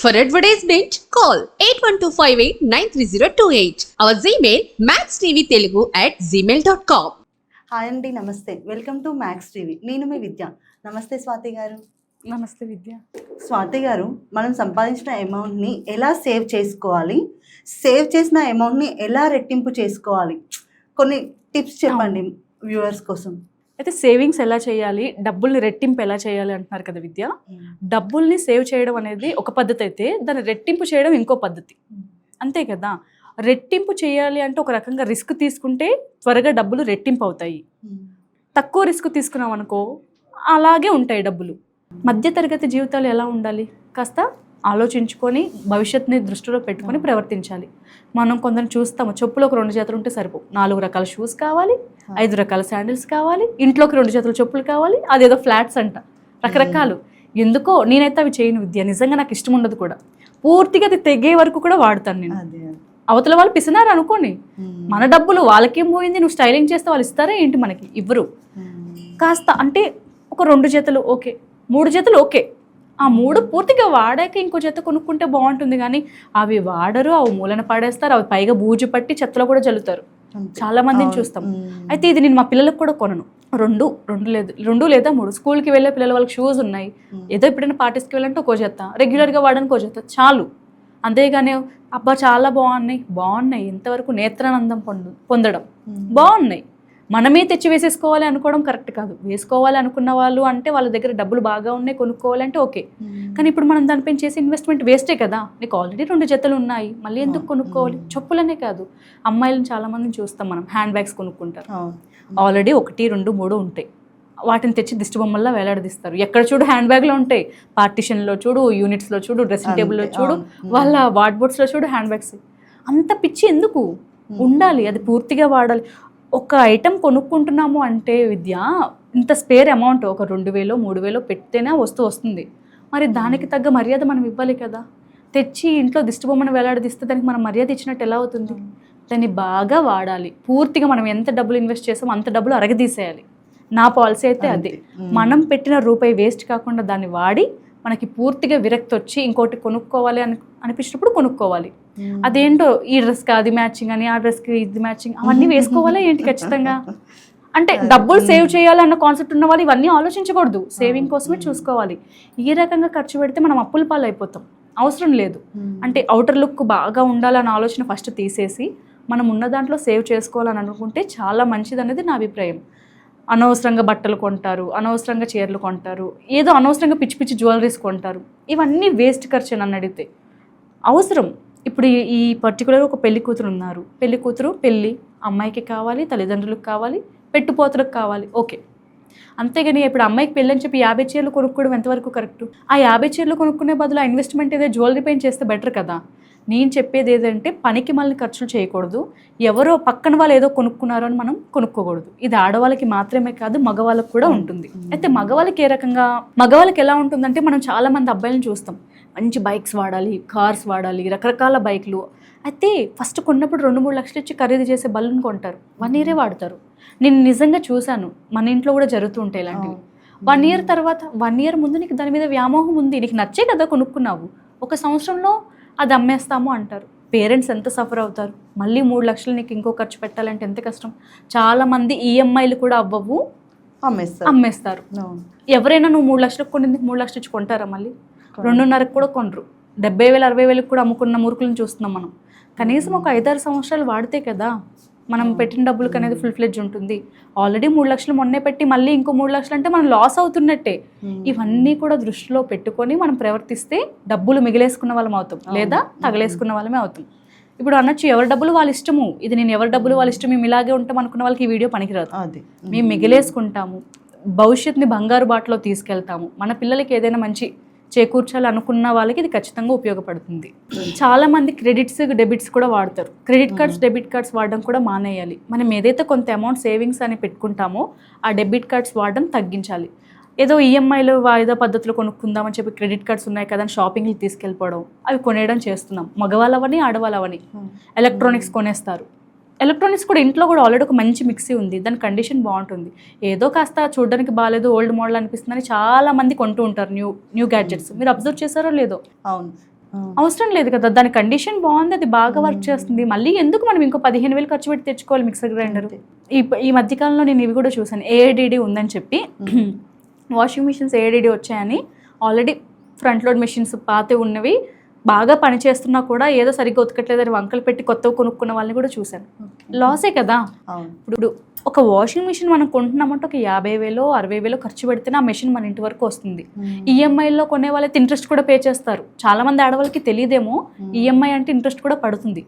For advertisement, call 8125893028. Our Gmail maxtvtelugu@gmail.com. Hi అండి, నమస్తే. Welcome to max TV. నేను మీ విద్య. నమస్తే స్వాతి గారు. నమస్తే విద్య. స్వాతి గారు, మనం సంపాదించిన అమౌంట్ని ఎలా సేవ్ చేసుకోవాలి, సేవ్ చేసిన అమౌంట్ని ఎలా రెట్టింపు చేసుకోవాలి, కొన్ని టిప్స్ చెప్పండి వ్యూవర్స్ కోసం. అయితే సేవింగ్స్ ఎలా చేయాలి, డబ్బుల్ని రెట్టింపు ఎలా చేయాలి అంటున్నారు కదా విద్య. డబ్బుల్ని సేవ్ చేయడం అనేది ఒక పద్ధతి అయితే దాన్ని రెట్టింపు చేయడం ఇంకో పద్ధతి, అంతే కదా. రెట్టింపు చేయాలి అంటే ఒక రకంగా రిస్క్ తీసుకుంటే త్వరగా డబ్బులు రెట్టింపు అవుతాయి. తక్కువ రిస్క్ తీసుకున్నాం అనుకో అలాగే ఉంటాయి డబ్బులు. మధ్యతరగతి జీవితాలు ఎలా ఉండాలి, కాస్త ఆలోచించుకొని భవిష్యత్తుని దృష్టిలో పెట్టుకొని ప్రవర్తించాలి. మనం కొందరిని చూస్తాము, చెప్పులు ఒక 2 జతలు ఉంటే సరిపో, 4 రకాల షూస్ కావాలి, 5 రకాల శాండిల్స్ కావాలి, ఇంట్లోకి 2 జతల చెప్పులు కావాలి, అదేదో ఫ్లాట్స్ అంట, రకరకాలు. ఎందుకో నేనైతే అవి చేయను విద్య, నిజంగా నాకు ఇష్టం ఉండదు కూడా. పూర్తిగా అది తెగే వరకు కూడా వాడతాను నేను. అవతల వాళ్ళు పిసినారు అనుకోని, మన డబ్బులు వాళ్ళకేం పోయింది, నువ్వు స్టైలింగ్ చేస్తే వాళ్ళు ఇస్తారా ఏంటి, మనకి ఇవ్వరు. కాస్త అంటే ఒక 2 జతలు ఓకే, 3 జతలు ఓకే, ఆ 3 పూర్తిగా వాడాక ఇంకో జత కొనుక్కుంటే బాగుంటుంది. కానీ అవి వాడరు, అవి మూలన పడేస్తారు, అవి పైగా బూజు పట్టి చెత్తలో కూడా జల్లుతారు. చాలా మందిని చూస్తాం. అయితే ఇది నేను మా పిల్లలకు కూడా కొనను. 2 లేదా 3 స్కూల్కి వెళ్ళే పిల్లల వాళ్ళకి షూస్ ఉన్నాయి, ఏదో ఎప్పుడైనా పార్టీస్కి వెళ్ళాలంటే ఒక్కో జత, రెగ్యులర్గా వాడడానికి ఒక జత చాలు. అంతేగాని అబ్బా చాలా బాగున్నాయి ఎంతవరకు నేత్రానందం పొందడం బాగున్నాయి, మనమే తెచ్చి వేసేసుకోవాలి అనుకోవడం కరెక్ట్ కాదు. వేసుకోవాలి అనుకున్న వాళ్ళు అంటే వాళ్ళ దగ్గర డబ్బులు బాగా ఉన్నాయి, కొనుక్కోవాలంటే ఓకే. కానీ ఇప్పుడు మనం దానిపైన చేసే ఇన్వెస్ట్మెంట్ వేస్టే కదా. నీకు ఆల్రెడీ 2 జతలు ఉన్నాయి, మళ్ళీ ఎందుకు కొనుక్కోవాలి. చెప్పులనే కాదు, అమ్మాయిలను చాలా మందిని చూస్తాం మనం, హ్యాండ్ బ్యాగ్స్ కొనుక్కుంటారు. ఆల్రెడీ 1, 2, 3 ఉంటాయి, వాటిని తెచ్చి దిష్టి బొమ్మల్లా వేలాడదీస్తారు. ఎక్కడ చూడు హ్యాండ్ బ్యాగ్లో ఉంటాయి, పార్టిషన్లో చూడు, యూనిట్స్లో చూడు, డ్రెస్సింగ్ టేబుల్లో చూడు, వాళ్ళ వార్డ్బోర్డ్స్లో చూడు హ్యాండ్ బ్యాగ్స్. అంత పిచ్చి ఎందుకు ఉండాలి, అది పూర్తిగా వాడాలి. ఒక ఐటెం కొనుక్కుంటున్నాము అంటే విద్య, ఇంత స్పేర్ అమౌంట్ ఒక 2000, 3000 పెడితేనే వస్తువు వస్తుంది. మరి దానికి తగ్గ మర్యాద మనం ఇవ్వాలి కదా. తెచ్చి ఇంట్లో దిష్టి బొమ్మను వేలాడదీస్తే దానికి మనం మర్యాద ఇచ్చినట్టు ఎలా అవుతుంది. దాన్ని బాగా వాడాలి. పూర్తిగా మనం ఎంత డబ్బులు ఇన్వెస్ట్ చేసామో అంత డబ్బులు అరగదీసేయాలి. నా పాలసీ అయితే అదే. మనం పెట్టిన రూపాయి వేస్ట్ కాకుండా దాన్ని వాడి మనకి పూర్తిగా విరక్తి వచ్చి ఇంకోటి కొనుక్కోవాలి అనిపించినప్పుడు కొనుక్కోవాలి. అదేంటో ఈ డ్రెస్కి అది మ్యాచింగ్ అని, ఆ డ్రెస్కి ఇది మ్యాచింగ్, అవన్నీ వేసుకోవాలా ఏంటి ఖచ్చితంగా. అంటే డబ్బులు సేవ్ చేయాలన్న కాన్సెప్ట్ ఉన్న వాళ్ళు ఇవన్నీ ఆలోచించకూడదు, సేవింగ్ కోసమే చూసుకోవాలి. ఈ రకంగా ఖర్చు పెడితే మనం అప్పుల పాలు అయిపోతాం, అవసరం లేదు. అంటే అవుటర్ లుక్ బాగా ఉండాలన్న ఆలోచన ఫస్ట్ తీసేసి మనం ఉన్న దాంట్లో సేవ్ చేసుకోవాలని అనుకుంటే చాలా మంచిది అనేది నా అభిప్రాయం. అనవసరంగా బట్టలు కొంటారు, అనవసరంగా చీరలు కొంటారు, ఏదో అనవసరంగా పిచ్చి పిచ్చి జ్యువెలరీస్ కొంటారు, ఇవన్నీ వేస్ట్ ఖర్చు నన్ను అడిగితే. అవసరం ఇప్పుడు ఈ పర్టికులర్ ఒక పెళ్లి కూతురు ఉన్నారు, పెళ్ళి అమ్మాయికి కావాలి, తల్లిదండ్రులకు కావాలి, పెట్టుపోతలకు కావాలి, ఓకే. అంతేగాని ఇప్పుడు అమ్మాయికి పెళ్ళి అని చెప్పి 50 చీరలు కొనుక్కోవడం ఎంతవరకు కరెక్ట్. ఆ 50 చీరలు కొనుక్కునే బదులు ఆ ఇన్వెస్ట్మెంట్ ఏదో జ్యువెలరీ పైన చేస్తే బెటర్ కదా. నేను చెప్పేది ఏదంటే పనికి మళ్ళీ ఖర్చులు చేయకూడదు, ఎవరో పక్కన వాళ్ళు ఏదో కొనుక్కున్నారో అని మనం కొనుక్కోకూడదు. ఇది ఆడవాళ్ళకి మాత్రమే కాదు, మగవాళ్ళకి కూడా ఉంటుంది. అయితే మగవాళ్ళకి మగవాళ్ళకి ఎలా ఉంటుందంటే, మనం చాలా మంది అబ్బాయిలను చూస్తాం, మంచి బైక్స్ వాడాలి, కార్స్ వాడాలి, రకరకాల బైక్లు. అయితే ఫస్ట్ కొన్నప్పుడు 2-3 లక్షలు ఇచ్చి ఖరీదు చేసే బళ్ళను కొంటారు, 1 ఇయరే వాడతారు. నేను నిజంగా చూశాను, మన ఇంట్లో కూడా జరుగుతూ ఉంటాయి ఇలాంటివి. 1 ఇయర్ తర్వాత, 1 ఇయర్ ముందు నీకు దాని మీద వ్యామోహం ఉంది, నీకు నచ్చే కదా కొనుక్కున్నావు, 1 సంవత్సరంలో అది అమ్మేస్తాము అంటారు. పేరెంట్స్ ఎంత సఫర్ అవుతారు. మళ్ళీ 3 లక్షలు నీకు ఇంకో ఖర్చు పెట్టాలంటే ఎంత కష్టం. చాలామంది ఈఎంఐలు కూడా అవ్వవు, అమ్మేస్తారు. ఎవరైనా నువ్వు 3 లక్షలకు కొనింది 3 లక్షలు ఇచ్చి కొంటారా, మళ్ళీ 2.5కి కూడా కొనరు. 70,000, 60,000 కూడా అమ్ముకున్న మురుకులను చూస్తున్నాం మనం. కనీసం ఒక 5-6 సంవత్సరాలు వాడితే కదా మనం పెట్టిన డబ్బులకు అనేది ఫుల్ ఫ్లెడ్జ్ ఉంటుంది. ఆల్రెడీ 3 లక్షలు మొన్నే పెట్టి మళ్ళీ ఇంకో 3 లక్షలు అంటే మనం లాస్ అవుతున్నట్టే. ఇవన్నీ కూడా దృష్టిలో పెట్టుకొని మనం ప్రవర్తిస్తే డబ్బులు మిగిలేసుకున్న వాళ్ళం అవుతాం, లేదా తగలేసుకున్న వాళ్ళమే అవుతాం. ఇప్పుడు అనొచ్చు ఎవరి డబ్బులు వాళ్ళ ఇష్టము, ఇది నేను ఎవరి డబ్బులు వాళ్ళ ఇష్టం, మేము ఇలాగే ఉంటాం అనుకున్న వాళ్ళకి ఈ వీడియో పనికిరాదు. మేము మిగిలేసుకుంటాము, భవిష్యత్తుని బంగారు బాటలో తీసుకెళ్తాము, మన పిల్లలకి ఏదైనా మంచి చేకూర్చాలి అనుకున్న వాళ్ళకి ఇది ఖచ్చితంగా ఉపయోగపడుతుంది. చాలా మంది క్రెడిట్స్, డెబిట్స్ కూడా వాడతారు. క్రెడిట్ కార్డ్స్, డెబిట్ కార్డ్స్ వాడడం కూడా మానేయాలి. మనం ఏదైతే కొంత అమౌంట్ సేవింగ్స్ అని పెట్టుకుంటామో ఆ డెబిట్ కార్డ్స్ వాడడం తగ్గించాలి. ఏదో ఈఎంఐలు వాయిదా పద్ధతిలో కొనుక్కుందామని చెప్పి క్రెడిట్ కార్డ్స్ ఉన్నాయి కదా అని షాపింగ్కి తీసుకెళ్ళిపోవడం, అవి కొనేయడం చేస్తున్నాం. మగవాళ్ళవని ఆడవాళ్ళవని ఎలక్ట్రానిక్స్ కొనేస్తారు. ఎలక్ట్రానిక్స్ కూడా ఇంట్లో కూడా ఆల్రెడీ ఒక మంచి మిక్సీ ఉంది, దాని కండిషన్ బాగుంటుంది. ఏదో కాస్త చూడడానికి బాగాలేదు, ఓల్డ్ మోడల్ అనిపిస్తుందని చాలా మంది కొంటూ ఉంటారు న్యూ గ్యాడ్జెట్స్. మీరు అబ్జర్వ్ చేశారో లేదో? అవును. అవసరం లేదు కదా, దాని కండిషన్ బాగుంది, అది బాగా వర్క్ చేస్తుంది, మళ్ళీ ఎందుకు మనం ఇంకో 15,000 ఖర్చు పెట్టి తెచ్చుకోవాలి మిక్సర్ గ్రైండర్. ఈ మధ్యకాలంలో నేను ఇవి కూడా చూసాను, ఏఐడిడి ఉందని చెప్పి వాషింగ్ మిషన్స్ ఏఐడిడి వచ్చాయని ఆల్రెడీ ఫ్రంట్ లోడ్ మిషన్స్ పాత ఉన్నవి బాగా పనిచేస్తున్నా కూడా ఏదో సరిగ్గా ఉతకట్లేదని వంకలు పెట్టి కొత్తవి కొనుక్కున్న వాళ్ళని కూడా చూశాను. లాసే కదా. ఇప్పుడు ఒక వాషింగ్ మిషన్ మనం కొంటున్నామంటే ఒక 50,000 60,000 ఖర్చు పెడితేనే ఆ మెషిన్ మన ఇంటి వరకు వస్తుంది. ఈఎంఐలో కొనే వాళ్ళైతే ఇంట్రెస్ట్ కూడా పే చేస్తారు. చాలా మంది ఆడవాళ్ళకి తెలియదేమో ఈఎంఐ అంటే ఇంట్రెస్ట్ కూడా పడుతుంది.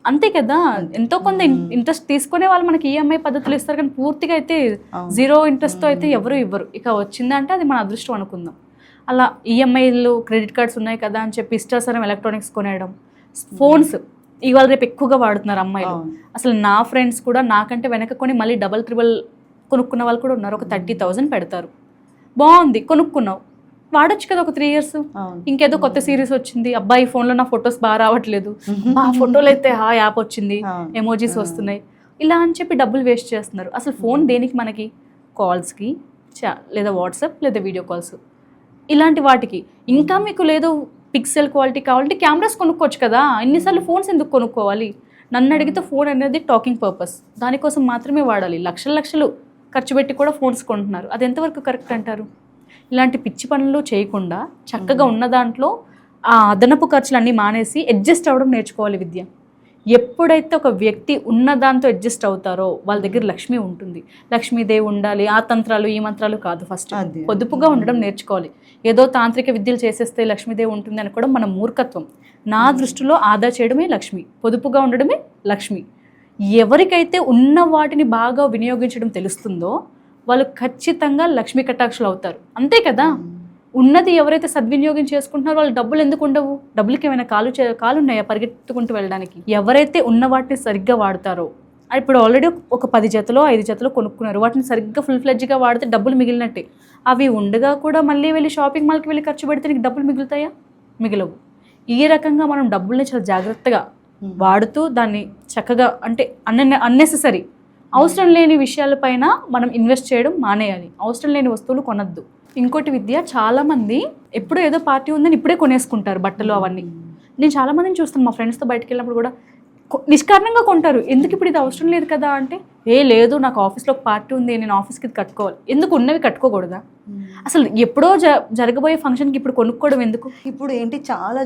అంతే కదా, ఎంతో కొంత ఇంట్రెస్ట్ తీసుకునే వాళ్ళు మనకి ఈఎంఐ పద్ధతులు ఇస్తారు, కానీ పూర్తిగా అయితే 0 ఇంట్రెస్ట్తో అయితే ఎవరు ఇవ్వరు. ఇక వచ్చిందంటే అది మన అదృష్టం అనుకుందాం. అలా ఈఎంఐలు క్రెడిట్ కార్డ్స్ ఉన్నాయి కదా అని చెప్పి ఇష్టాసరం ఎలక్ట్రానిక్స్ కొనేయడం. ఫోన్స్ ఇవాళ రేపు ఎక్కువగా వాడుతున్నారు అమ్మాయిలు. అసలు నా ఫ్రెండ్స్ కూడా నాకంటే వెనక కొని మళ్ళీ డబల్ ట్రిబుల్ కొనుక్కున్న వాళ్ళు కూడా ఉన్నారు. ఒక 30,000 పెడతారు. బాగుంది, కొనుక్కున్నావు, వాడొచ్చు కదా ఒక 3 years. ఇంకేదో కొత్త సిరీస్ వచ్చింది, అబ్బాయి ఫోన్లో నా ఫొటోస్ బాగా రావట్లేదు, ఆ ఫోటోలు అయితే యాప్ వచ్చింది, ఎమోజీస్ వస్తున్నాయి, ఇలా అని చెప్పి డబ్బులు వేస్ట్ చేస్తున్నారు. అసలు ఫోన్ దేనికి మనకి? కాల్స్కి, లేదా వాట్సాప్, లేదా వీడియో కాల్స్, ఇలాంటి వాటికి. ఇంకా మీకు లేదు పిక్సెల్ క్వాలిటీ కావాలంటే కెమెరాస్ కొనుక్కోవచ్చు కదా. ఎన్నిసార్లు ఫోన్స్ ఎందుకు కొనుక్కోవాలి? నన్ను అడిగితే ఫోన్ అనేది టాకింగ్ పర్పస్, దానికోసం మాత్రమే వాడాలి. లక్షలు ఖర్చు పెట్టి కూడా ఫోన్స్ కొంటున్నారు. అది ఎంతవరకు కరెక్ట్ అంటారు? ఇలాంటి పిచ్చి పనులు చేయకుండా చక్కగా ఉన్న దాంట్లో ఆ అదనపు ఖర్చులు అన్నీ మానేసి అడ్జస్ట్ అవ్వడం నేర్చుకోవాలి విద్య. ఎప్పుడైతే ఒక వ్యక్తి ఉన్న దాంతో అడ్జస్ట్ అవుతారో వాళ్ళ దగ్గర లక్ష్మి ఉంటుంది. లక్ష్మీదేవి ఉండాలి, ఆ తంత్రాలు ఈ మంత్రాలు కాదు. ఫస్ట్ పొదుపుగా ఉండడం నేర్చుకోవాలి. ఏదో తాంత్రిక విద్యలు చేసేస్తే లక్ష్మీదేవి ఉంటుంది అనుకోవడం మన మూర్ఖత్వం. నా దృష్టిలో ఆదా చేయడమే లక్ష్మి, పొదుపుగా ఉండడమే లక్ష్మి. ఎవరికైతే ఉన్న వాటిని బాగా వినియోగించడం తెలుస్తుందో వాళ్ళు ఖచ్చితంగా లక్ష్మీ కటాక్షులు అవుతారు. అంతే కదా. ఉన్నది ఎవరైతే సద్వినియోగం చేసుకుంటున్నారో వాళ్ళు డబ్బులు ఎందుకు ఉండవు? డబ్బులకి ఏమైనా కాలు ఉన్నాయా పరిగెత్తుకుంటూ వెళ్ళడానికి? ఎవరైతే ఉన్న వాటిని సరిగ్గా వాడతారో, ఇప్పుడు ఆల్రెడీ ఒక 10 జతలో 5 జతలో కొనుక్కున్నారు, వాటిని సరిగ్గా ఫుల్ ఫ్లెడ్జ్గా వాడితే డబ్బులు మిగిలినట్టే. అవి ఉండగా కూడా మళ్ళీ వెళ్ళి షాపింగ్ మాల్కి వెళ్ళి ఖర్చు పెడితే నీకు డబ్బులు మిగులుతాయా? మిగలవు. ఈ రకంగా మనం డబ్బుల్ని చాలా జాగ్రత్తగా వాడుతూ దాన్ని చక్కగా, అంటే అన్నెసెసరీ అవసరం లేని విషయాలపైన మనం ఇన్వెస్ట్ చేయడం మానేయాలి. అవసరం లేని వస్తువులు కొనద్దు. ఇంకోటి విద్య, చాలామంది ఎప్పుడో ఏదో పార్టీ ఉందని ఇప్పుడే కొనేసుకుంటారు బట్టలు అవన్నీ. నేను చాలామందిని చూస్తాను, మా ఫ్రెండ్స్తో బయటకు వెళ్ళినప్పుడు కూడా నిష్కారణంగా కొంటారు. ఎందుకు ఇప్పుడు ఇది అవసరం లేదు కదా అంటే, లేదు నాకు ఆఫీస్లో ఒక పార్టీ ఉంది, నేను ఆఫీస్కి ఇది కట్టుకోవాలి. ఎందుకు ఉన్నవి కట్టుకోకూడదా? అసలు ఎప్పుడో జరగబోయే ఫంక్షన్కి ఇప్పుడు కొనుక్కోవడం ఎందుకు? ఇప్పుడు ఏంటి, చాలా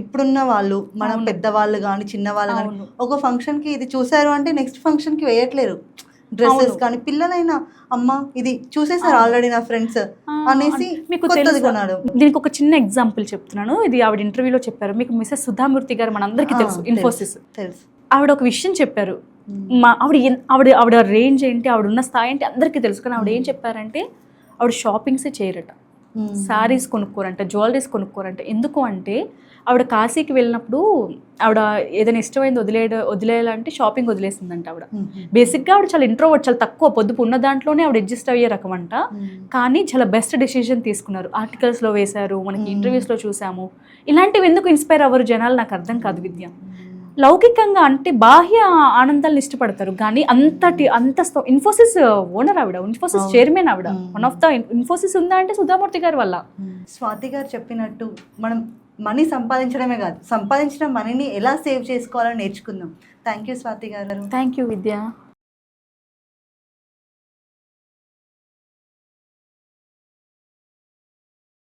ఇప్పుడున్న వాళ్ళు, మన పెద్దవాళ్ళు కానీ చిన్నవాళ్ళు కానీ ఒక ఫంక్షన్కి ఇది చూసారు అంటే నెక్స్ట్ ఫంక్షన్కి వేయట్లేరు. డ్రెస్సెస్ కానీ పిల్లలైనా, అమ్మ ఇది చూసేసారు ఆల్రెడీ నా ఫ్రెండ్స్ అనేసి మీకు కొన్నాడు. దీనికి ఒక చిన్న ఎగ్జాంపుల్ చెప్తున్నాను. ఇది ఆవిడ ఇంటర్వ్యూలో చెప్పారు. మీకు మిసెస్ సుధామూర్తి గారు మనందరికీ తెలుసు, ఇన్ఫోసిస్ తెలుసు. ఆవిడ ఒక విషయం చెప్పారు. ఆవిడ రేంజ్ ఏంటి, ఆవిడ ఉన్న స్థాయి ఏంటి అందరికీ తెలుసు. కానీ ఆవిడ ఏం చెప్పారంటే, ఆవిడ షాపింగ్సే చేయరట, శారీస్ కొనుక్కోరంట, జ్యువెలరీస్ కొనుక్కోరంట. ఎందుకు అంటే ఆవిడ కాశీకి వెళ్ళినప్పుడు ఆవిడ ఏదైనా ఇష్టమైంది వదిలేయాలంటే షాపింగ్ వదిలేసిందంట ఆవిడ. బేసిక్గా ఆవిడ చాలా ఇంట్రోవర్ట్, చాలా తక్కువ పొదుపు ఉన్న దాంట్లోనే ఆవిడ అడ్జస్ట్ అయ్యే రకం అంట. కానీ చాలా బెస్ట్ డెసిషన్ తీసుకున్నారు. ఆర్టికల్స్లో వేశారు, మనకి ఇంటర్వ్యూస్లో చూసాము. ఇలాంటివి ఎందుకు ఇన్స్పైర్ అవ్వరు జనాలు? నాకు అర్థం కాదు విద్య. లౌకికంగా అంటే బాహ్య ఆనందాలను ఇష్టపడతారు, కానీ అంత ఇన్ఫోసిస్ ఓనర్ ఆవిడ, ఇన్ఫోసిస్ చైర్మన్ ఆవిడ, వన్ ఆఫ్ ద ఇన్ఫోసిస్ ఉందా అంటే సుధామూర్తి గారి వల్ల. స్వాతి గారు చెప్పినట్టు మనం మనీ సంపాదించడమే కాదు, సంపాదించిన మనీని ఎలా సేవ్ చేసుకోవాలో నేర్చుకుందాం. థ్యాంక్ యూ స్వాతి గారు. Thank you Vidya.